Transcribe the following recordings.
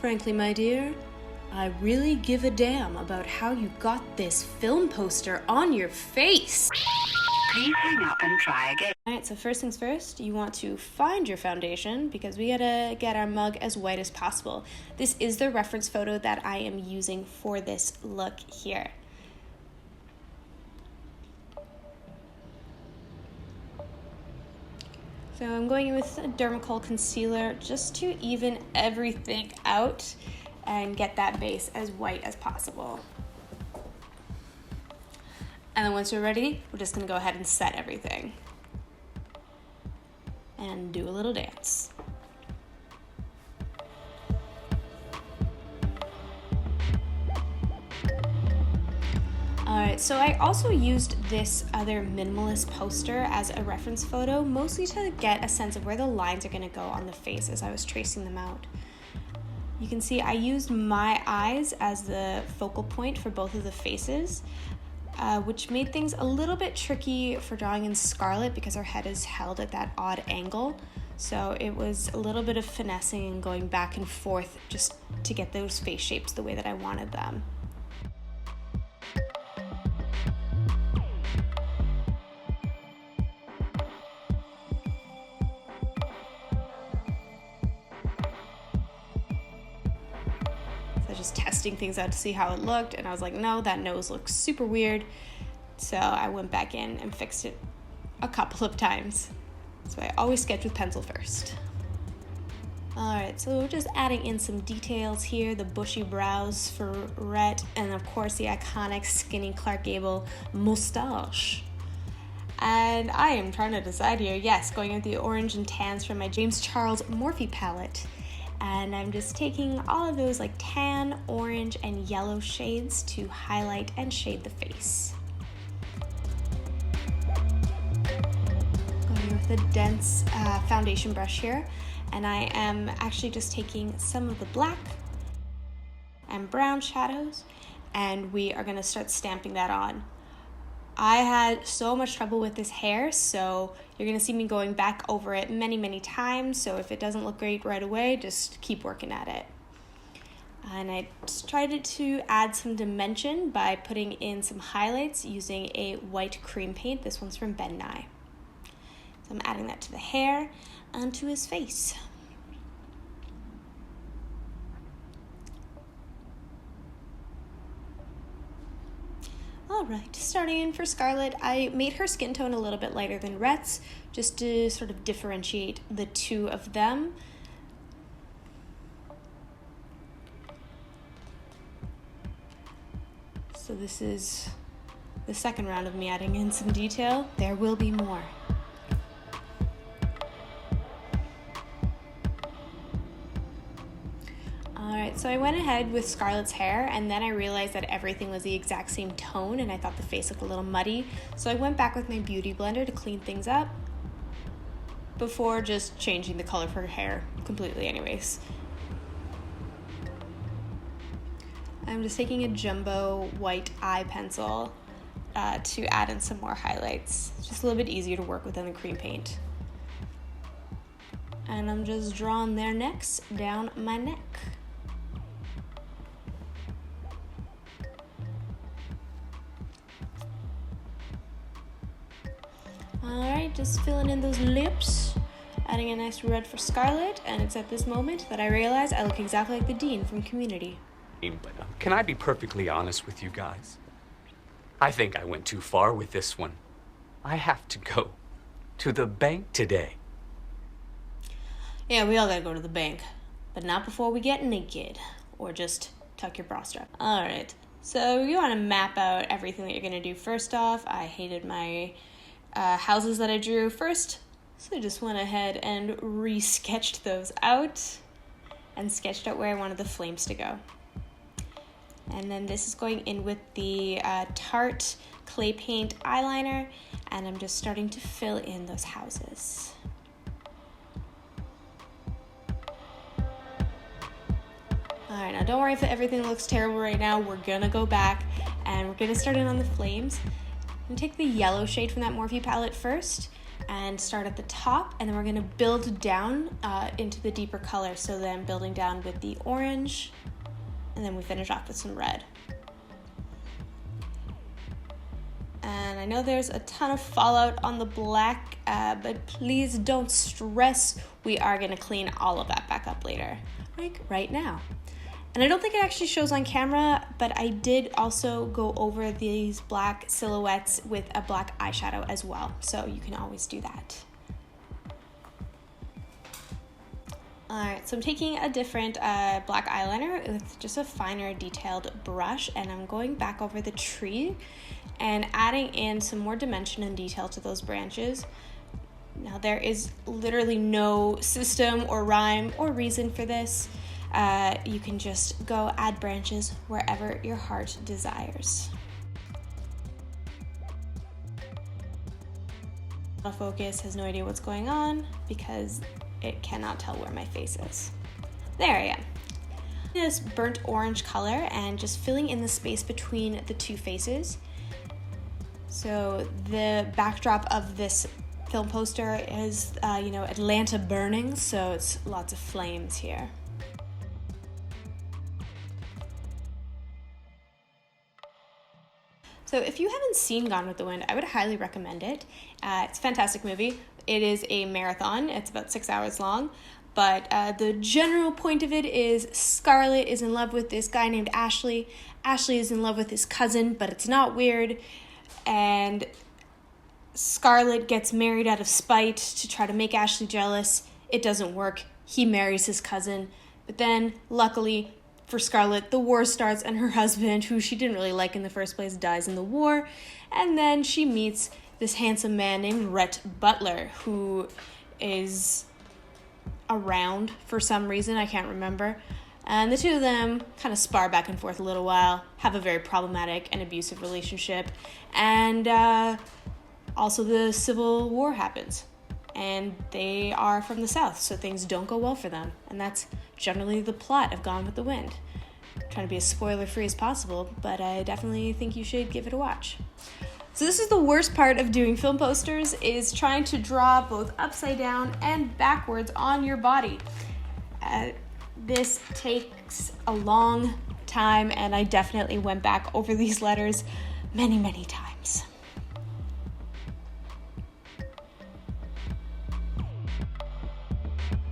Frankly, my dear, I really give a damn about how you got this film poster on your face. Please hang up and try again. Alright, so first things first, you want to find your foundation because we gotta get our mug as white as possible. This is the reference photo that I am using for this look here. So I'm going in with a Dermacol Concealer just to even everything out and get that base as white as possible. And then once we're ready, we're just gonna go ahead and set everything. And do a little dance. Alright, so I also used this other minimalist poster as a reference photo, mostly to get a sense of where the lines are going to go on the face as I was tracing them out. You can see I used my eyes as the focal point for both of the faces, which made things a little bit tricky for drawing in Scarlett because her head is held at that odd angle. So it was a little bit of finessing and going back and forth just to get those face shapes the way that I wanted them. Just testing things out to see how it looked, and I was like, no, that nose looks super weird. So I went back in and fixed it a couple of times. So I always sketch with pencil first. Alright, so we're just adding in some details here, the bushy brows for Rhett, and of course the iconic skinny Clark Gable mustache. And I am trying to decide here, yes, going with the orange and tans from my James Charles Morphe palette. And I'm just taking all of those like tan, orange, and yellow shades to highlight and shade the face. Going with a dense foundation brush here. And I am actually just taking some of the black and brown shadows, and we are going to start stamping that on. I had so much trouble with this hair, so you're going to see me going back over it many times, so if it doesn't look great right away, just keep working at it. And I just tried to add some dimension by putting in some highlights using a white cream paint. This one's from Ben Nye. So I'm adding that to the hair and to his face. Alright, starting in for Scarlett, I made her skin tone a little bit lighter than Rhett's, just to sort of differentiate the two of them. So this is the second round of me adding in some detail. There will be more. Alright, so I went ahead with Scarlett's hair, and then I realized that everything was the exact same tone and I thought the face looked a little muddy. So I went back with my beauty blender to clean things up before just changing the color of her hair completely anyways. I'm just taking a jumbo white eye pencil to add in some more highlights. It's just a little bit easier to work with than the cream paint. And I'm just drawing their necks down my neck. Alright, just filling in those lips, adding a nice red for Scarlett, and it's at this moment that I realize I look exactly like the Dean from Community. But can I be perfectly honest with you guys? I think I went too far with this one. I have to go to the bank today. Yeah, we all gotta go to the bank, but not before we get naked, or just tuck your bra strap. Alright, so you want to map out everything that you're gonna do. First off, I hated my houses that I drew first, so I just went ahead and re-sketched those out and sketched out where I wanted the flames to go. And then this is going in with the Tarte clay paint eyeliner, and I'm just starting to fill in those houses. Alright, now don't worry if everything looks terrible right now. We're gonna go back and we're gonna start in on the flames. I'm gonna take the yellow shade from that Morphe palette first and start at the top, and then we're going to build down into the deeper color. So then building down with the orange, and then we finish off with some red. And I know there's a ton of fallout on the black, but please don't stress. We are going to clean all of that back up later, like right now. And I don't think it actually shows on camera, but I did also go over these black silhouettes with a black eyeshadow as well, so you can always do that. Alright, so I'm taking a different black eyeliner with just a finer detailed brush, and I'm going back over the tree and adding in some more dimension and detail to those branches. Now there is literally no system or rhyme or reason for this. You can just go add branches wherever your heart desires. Autofocus has no idea what's going on because it cannot tell where my face is. There I am. This burnt orange color and just filling in the space between the two faces. So the backdrop of this film poster is, Atlanta burning, so it's lots of flames here. So if you haven't seen Gone with the Wind, I would highly recommend it. It's a fantastic movie. It is a marathon. It's about 6 hours long. But the general point of it is Scarlett is in love with this guy named Ashley. Ashley is in love with his cousin, but it's not weird. And Scarlett gets married out of spite to try to make Ashley jealous. It doesn't work. He marries his cousin. But then, luckily for Scarlett, the war starts and her husband, who she didn't really like in the first place, dies in the war. And then she meets this handsome man named Rhett Butler, who is around for some reason, I can't remember. And the two of them kind of spar back and forth a little while, have a very problematic and abusive relationship. And also the Civil War happens. And they are from the South, so things don't go well for them. And that's generally the plot of Gone with the Wind. I'm trying to be as spoiler-free as possible, but I definitely think you should give it a watch. So this is the worst part of doing film posters, is trying to draw both upside down and backwards on your body. This takes a long time, and I definitely went back over these letters many, many times.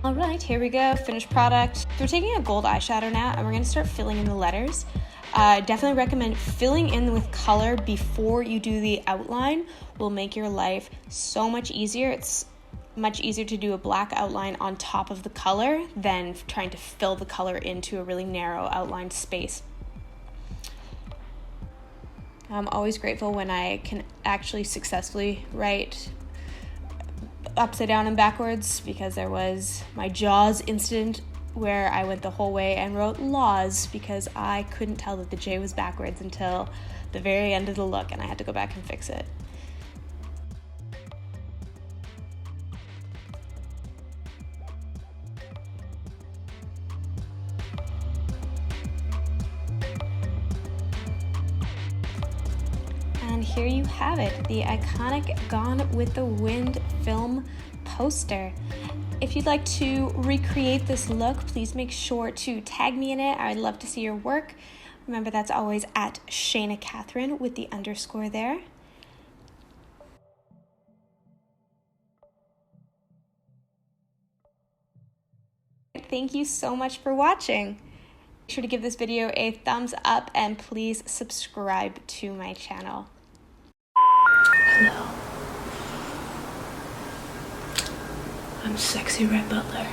All right, here we go, finished product. So we're taking a gold eyeshadow now, and we're gonna start filling in the letters. Definitely recommend filling in with color before you do the outline. Will make your life so much easier. It's much easier to do a black outline on top of the color than trying to fill the color into a really narrow outlined space. I'm always grateful when I can actually successfully write upside down and backwards, because there was my Jaws incident where I went the whole way and wrote laws because I couldn't tell that the J was backwards until the very end of the look, and I had to go back and fix it. And here you have it, the iconic Gone with the Wind film poster. If you'd like to recreate this look, please make sure to tag me in it. I'd love to see your work. Remember, that's always at Shayna Catherine with the underscore there. Thank you so much for watching. Make sure to give this video a thumbs up and please subscribe to my channel. Hello. I'm sexy Rhett Butler.